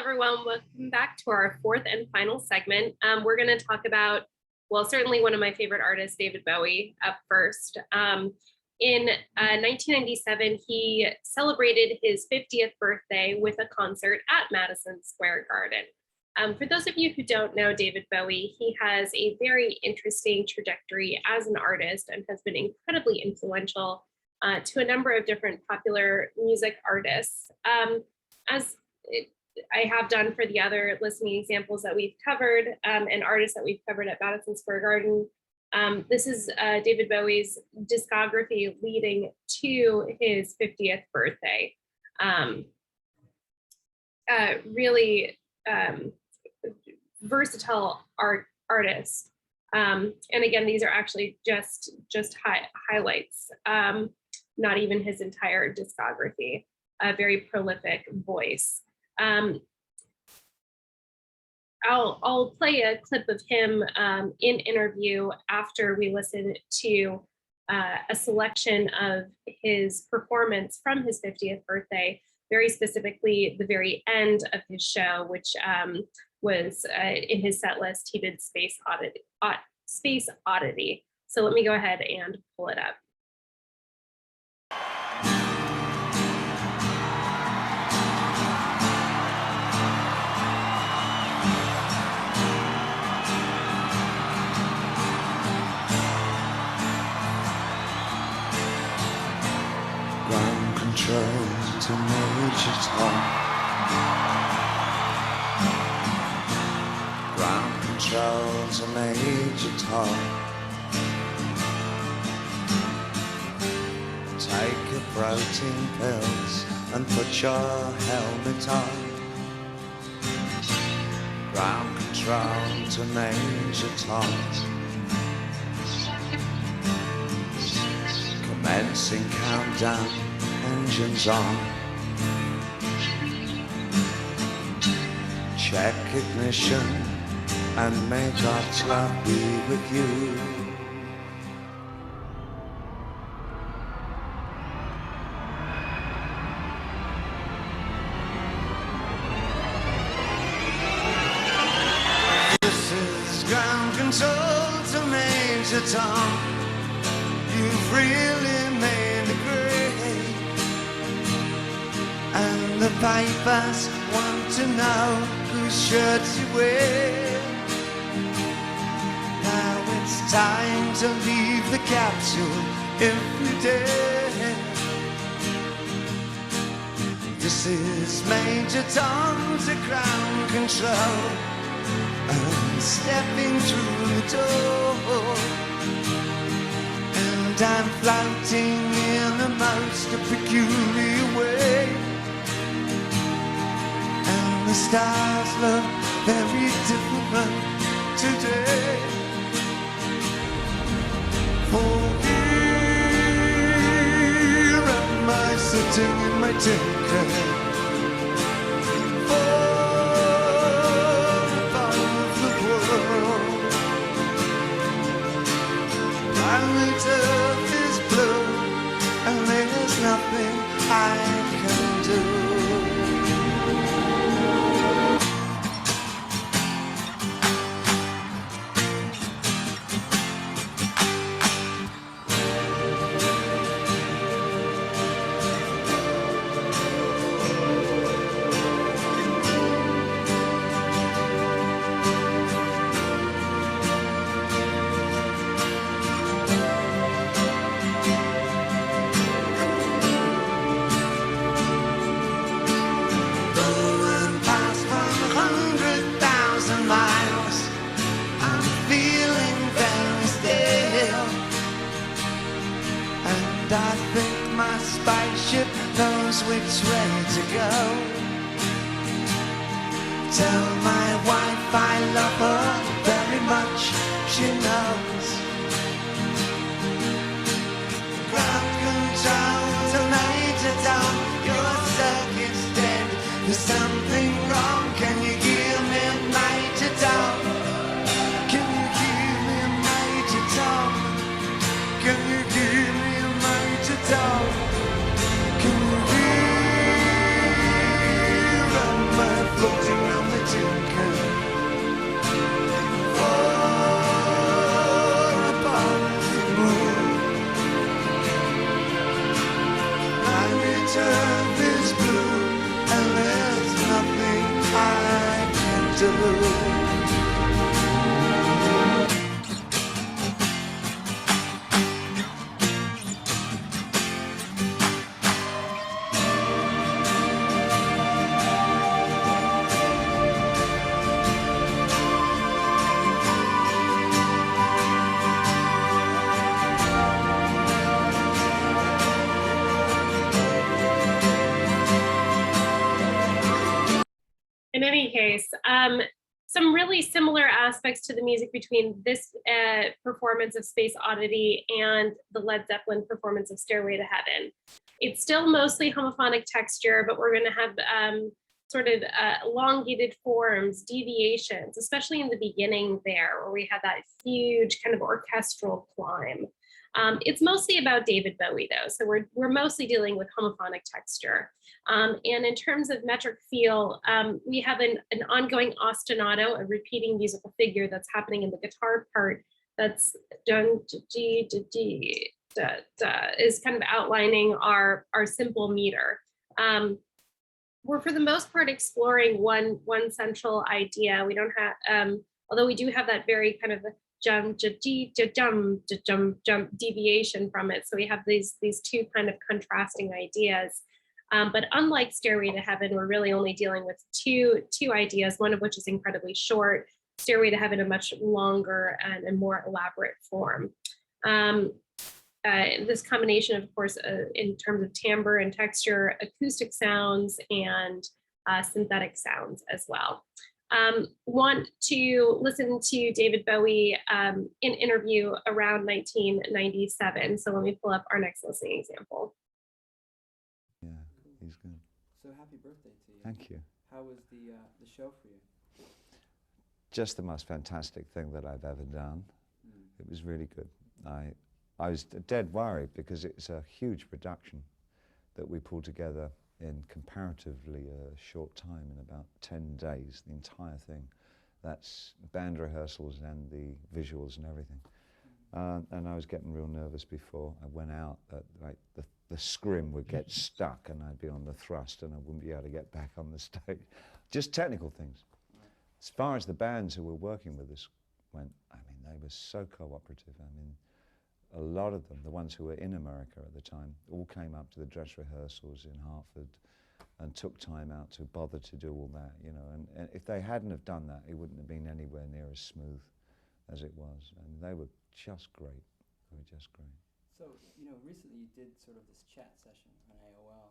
everyone. Welcome back to our fourth and final segment. We're going to talk about, well, certainly one of my favorite artists, David Bowie, up first. In 1997, he celebrated his 50th birthday with a concert at Madison Square Garden. For those of you who don't know David Bowie, he has a very interesting trajectory as an artist and has been incredibly influential to a number of different popular music artists. As I have done for the other listening examples that we've covered and artists that we've covered at Madison Square Garden, this is David Bowie's discography leading to his 50th birthday. Really versatile artist. And again, these are actually just highlights, not even his entire discography. A very prolific voice. I'll play a clip of him in interview after we listen to a selection of his performance from his 50th birthday, very specifically the very end of his show, which was in his set list. He did Space Oddity. So let me go ahead and pull it up. Ground control to Major Tom. Ground control to Major Tom. Take your protein pills and put your helmet on. Ground control to Major Tom. Commencing countdown, engines on. Check ignition and may God's love be with you. This is ground control to Major Tom. You've really made the grade, and the pipers want to know whose shirts you wear. Now it's time to leave the capsule if you dare. This is Major Tom to ground control. I'm stepping through the door. I'm floating in the most peculiar way, and the stars look very different today. For here am I sitting in my tinker, far above the world. Planet Earth is blue, and there's nothing I can do. I think my spaceship knows which way to go. Tell my wife I love her very much, she knows. Ground control to Major Tom, your circuit's dead. There's something wrong, can you hear me, Major Tom? Can you hear me, Major Tom? Can you hear me? Can you hear my floating do. In any case, some really similar aspects to the music between this performance of Space Oddity and the Led Zeppelin performance of Stairway to Heaven. It's still mostly homophonic texture, but we're going to have sort of elongated forms, deviations, especially in the beginning there, where we have that huge kind of orchestral climb. It's mostly about David Bowie, though, so we're mostly dealing with homophonic texture. And in terms of metric feel, we have an ongoing ostinato, a repeating musical figure that's happening in the guitar part that's dun, d, d, d, da, da, is kind of outlining our simple meter. We're for the most part exploring one central idea. We don't have, although we do have that very kind of jump deviation from it. So we have these two kind of contrasting ideas. But unlike Stairway to Heaven, we're really only dealing with two ideas, one of which is incredibly short, Stairway to Heaven a much longer and a more elaborate form. This combination, of course, in terms of timbre and texture, acoustic sounds, and synthetic sounds as well. Want to listen to David Bowie in interview around 1997. So let me pull up our next listening example. Yeah, he's good. So happy birthday to you. Thank you. How was the show for you? Just the most fantastic thing that I've ever done. It was really good. I was dead worried because it's a huge production that we pulled together in comparatively a short time, in about 10 days, the entire thing. That's band rehearsals and the visuals and everything. And I was getting real nervous before I went out that like the scrim would get stuck and I'd be on the thrust and I wouldn't be able to get back on the stage. Just technical things. As far as the bands who were working with us went, I mean, they were so cooperative. I mean, a lot of them, the ones who were in America at the time, all came up to the dress rehearsals in Hartford and took time out to bother to do all that, you know. And if they hadn't have done that, it wouldn't have been anywhere near as smooth as it was. And they were just great. They were just great. So, you know, recently you did sort of this chat session on AOL.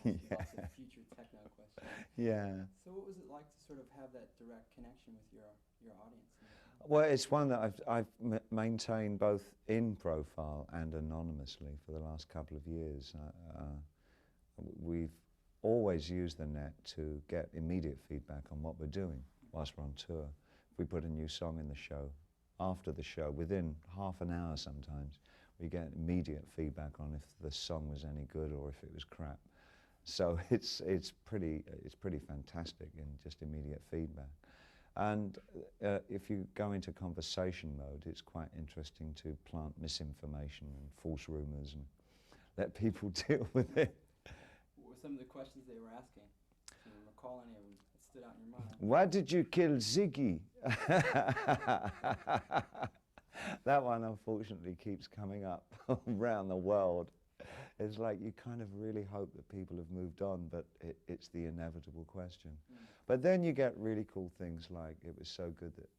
Lots of future techno questions. Yeah. So what was it like to sort of have that direct connection with your audience? Well, it's one that I've maintained both in profile and anonymously for the last couple of years. We've always used the net to get immediate feedback on what we're doing whilst we're on tour. If we put a new song in the show, after the show, within half an hour sometimes, we get immediate feedback on if the song was any good or if it was crap. So it's pretty fantastic in just immediate feedback. And if you go into conversation mode, it's quite interesting to plant misinformation and false rumors and let people deal with it. What were some of the questions they were asking? Can you recall any of them that stood out in your mind? Why did you kill Ziggy? That one unfortunately keeps coming up around the world. It's like you kind of really hope that people have moved on, but it's the inevitable question. But then you get really cool things like, it was so good that,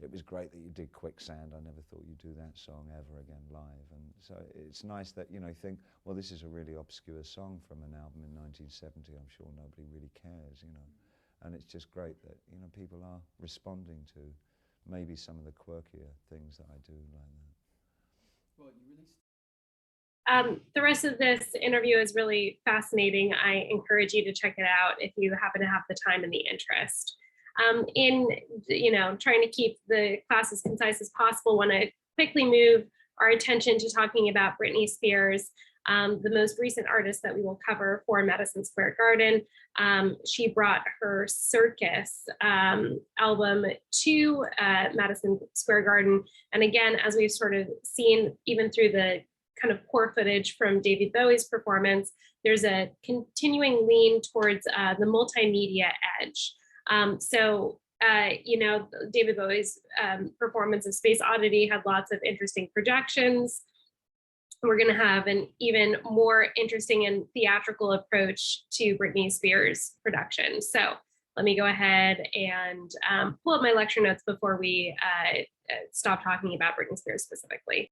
it was great that you did Quicksand. I never thought you'd do that song ever again live. And so it's nice that, you know, you think, well, this is a really obscure song from an album in 1970. I'm sure nobody really cares, you know. And it's just great that, you know, people are responding to maybe some of the quirkier things that I do like that. Well, you released. The rest of this interview is really fascinating. I encourage you to check it out if you happen to have the time and the interest. In trying to keep the class as concise as possible, want to quickly move our attention to talking about Britney Spears, the most recent artist that we will cover for Madison Square Garden. She brought her Circus album to Madison Square Garden. And again, as we've sort of seen, even through the kind of core footage from David Bowie's performance, there's a continuing lean towards the multimedia edge. You know, David Bowie's performance of Space Oddity had lots of interesting projections. We're going to have an even more interesting and theatrical approach to Britney Spears production. So let me go ahead and pull up my lecture notes before we stop talking about Britney Spears specifically.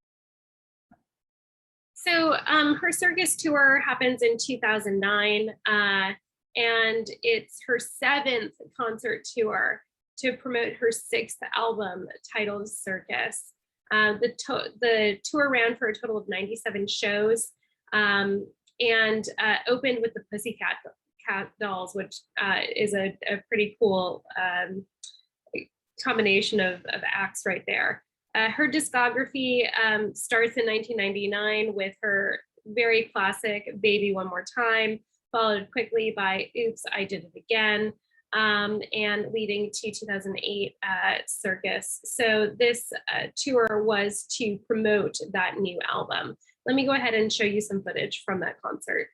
So her circus tour happens in 2009, and it's her 7th concert tour to promote her 6th album titled Circus. The tour ran for a total of 97 shows, and opened with the Pussycat Dolls, which is a pretty cool combination of acts right there. Her discography starts in 1999 with her very classic Baby One More Time, followed quickly by Oops, I Did It Again, and leading to 2008 Circus. So this tour was to promote that new album. Let me go ahead and show you some footage from that concert.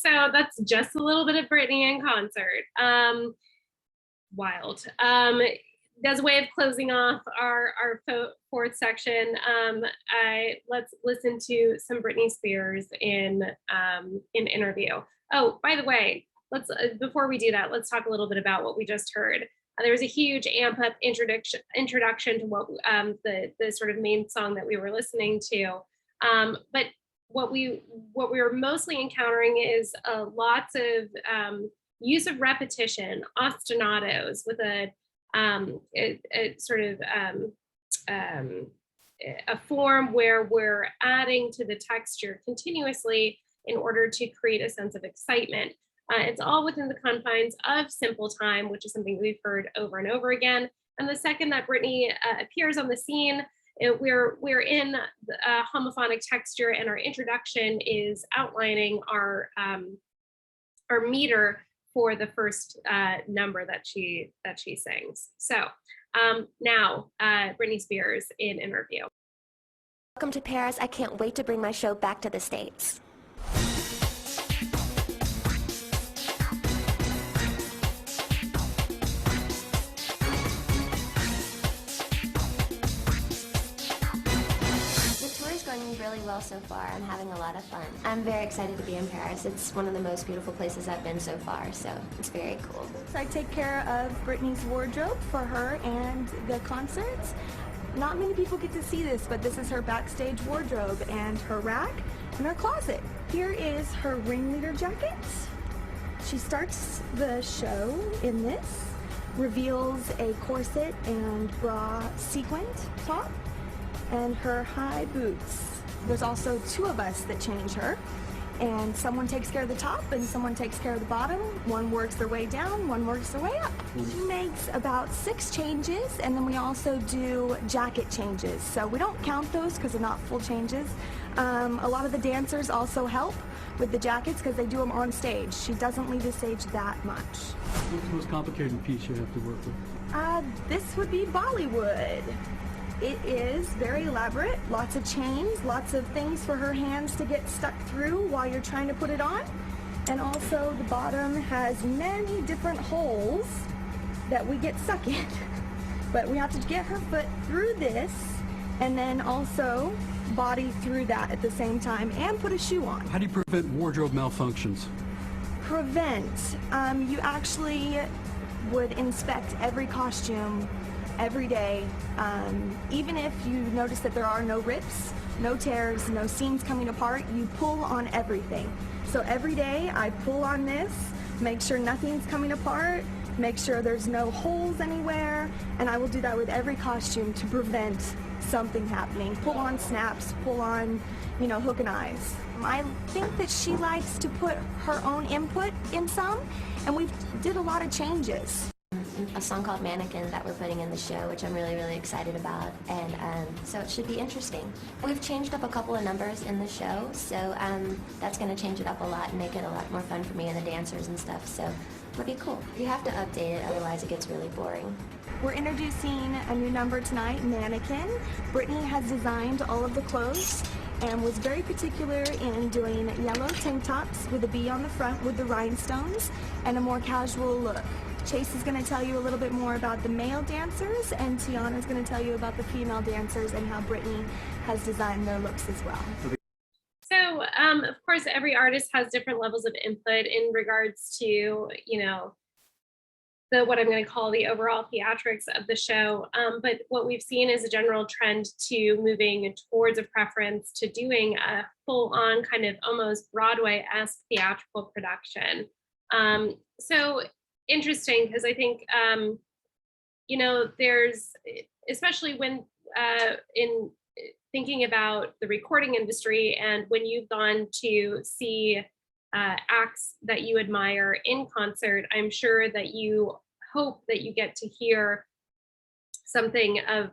So that's just a little bit of Britney in concert. Wild. As a way of closing off our fourth section, let's listen to some Britney Spears in interview. Oh, by the way, let's before we do that, let's talk a little bit about what we just heard. There was a huge amp up introduction to what the sort of main song that we were listening to. But what we were mostly encountering is lots of use of repetition, ostinatos with a sort of a form where we're adding to the texture continuously in order to create a sense of excitement. It's all within the confines of simple time, which is something we've heard over and over again. And the second that Britney appears on the scene, we're in a homophonic texture, and our introduction is outlining our meter for the first number that she sings. So now Britney Spears in interview. Welcome to Paris. I can't wait to bring my show back to the States. Really well so far. I'm having a lot of fun. I'm very excited to be in Paris. It's one of the most beautiful places I've been so far, so it's very cool. I take care of Britney's wardrobe for her and the concerts. Not many people get to see this, but this is her backstage wardrobe and her rack and her closet. Here is her ringleader jacket. She starts the show in this, reveals a corset and bra sequined top, and her high boots. There's also two of us that change her, and someone takes care of the top and someone takes care of the bottom. One works their way down, one works their way up. She makes about 6 changes, and then we also do jacket changes. So we don't count those because they're not full changes. A lot of the dancers also help with the jackets because they do them on stage. She doesn't leave the stage that much. What's the most complicated piece you have to work with? This would be Bollywood. It is very elaborate, lots of chains, lots of things for her hands to get stuck through while you're trying to put it on. And also the bottom has many different holes that we get stuck in. But we have to get her foot through this and then also body through that at the same time and put a shoe on. How do you prevent wardrobe malfunctions? Prevent. You actually would inspect every costume every day, even if you notice that there are no rips, no tears, no seams coming apart, you pull on everything. So every day I pull on this, make sure nothing's coming apart, make sure there's no holes anywhere, and I will do that with every costume to prevent something happening. Pull on snaps, pull on, hook and eyes. I think that she likes to put her own input in some, and we did a lot of changes. A song called Mannequin that we're putting in the show, which I'm really, really excited about, and so it should be interesting. We've changed up a couple of numbers in the show, so that's going to change it up a lot and make it a lot more fun for me and the dancers and stuff, so it'll be cool. You have to update it, otherwise it gets really boring. We're introducing a new number tonight, Mannequin. Britney has designed all of the clothes and was very particular in doing yellow tank tops with a B on the front with the rhinestones and a more casual look. Chase is going to tell you a little bit more about the male dancers, and Tiana is going to tell you about the female dancers and how Britney has designed their looks as well. So, of course, every artist has different levels of input in regards to, what I'm going to call the overall theatrics of the show. But what we've seen is a general trend to moving towards a preference to doing a full-on kind of almost Broadway-esque theatrical production. So interesting, because I think, there's, especially when in thinking about the recording industry and when you've gone to see acts that you admire in concert, I'm sure that you hope that you get to hear something of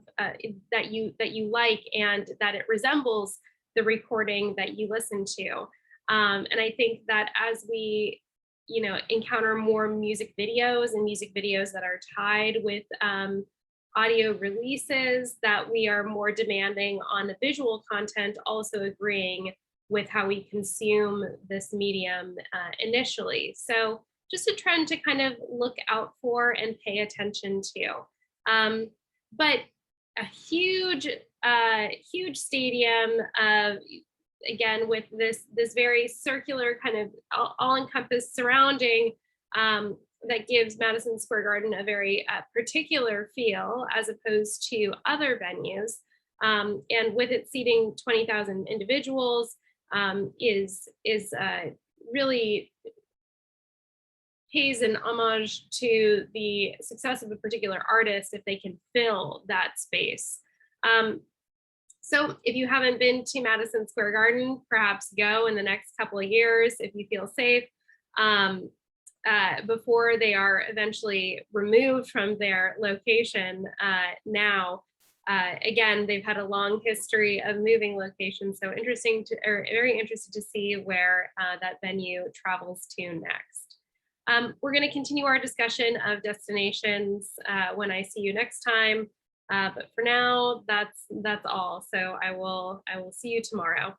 that you like and that it resembles the recording that you listen to. And I think that as we encounter more music videos and music videos that are tied with audio releases, that we are more demanding on the visual content, also agreeing with how we consume this medium initially. So just a trend to kind of look out for and pay attention to. But a huge stadium, again, with this very circular kind of all-encompassed surrounding, that gives Madison Square Garden a very particular feel as opposed to other venues. And with it seating 20,000 individuals, is really pays an homage to the success of a particular artist if they can fill that space. So if you haven't been to Madison Square Garden, perhaps go in the next couple of years if you feel safe, before they are eventually removed from their location now. Again, they've had a long history of moving locations, so very interested to see where that venue travels to next. We're going to continue our discussion of destinations when I see you next time. But for now, that's all. So I will see you tomorrow.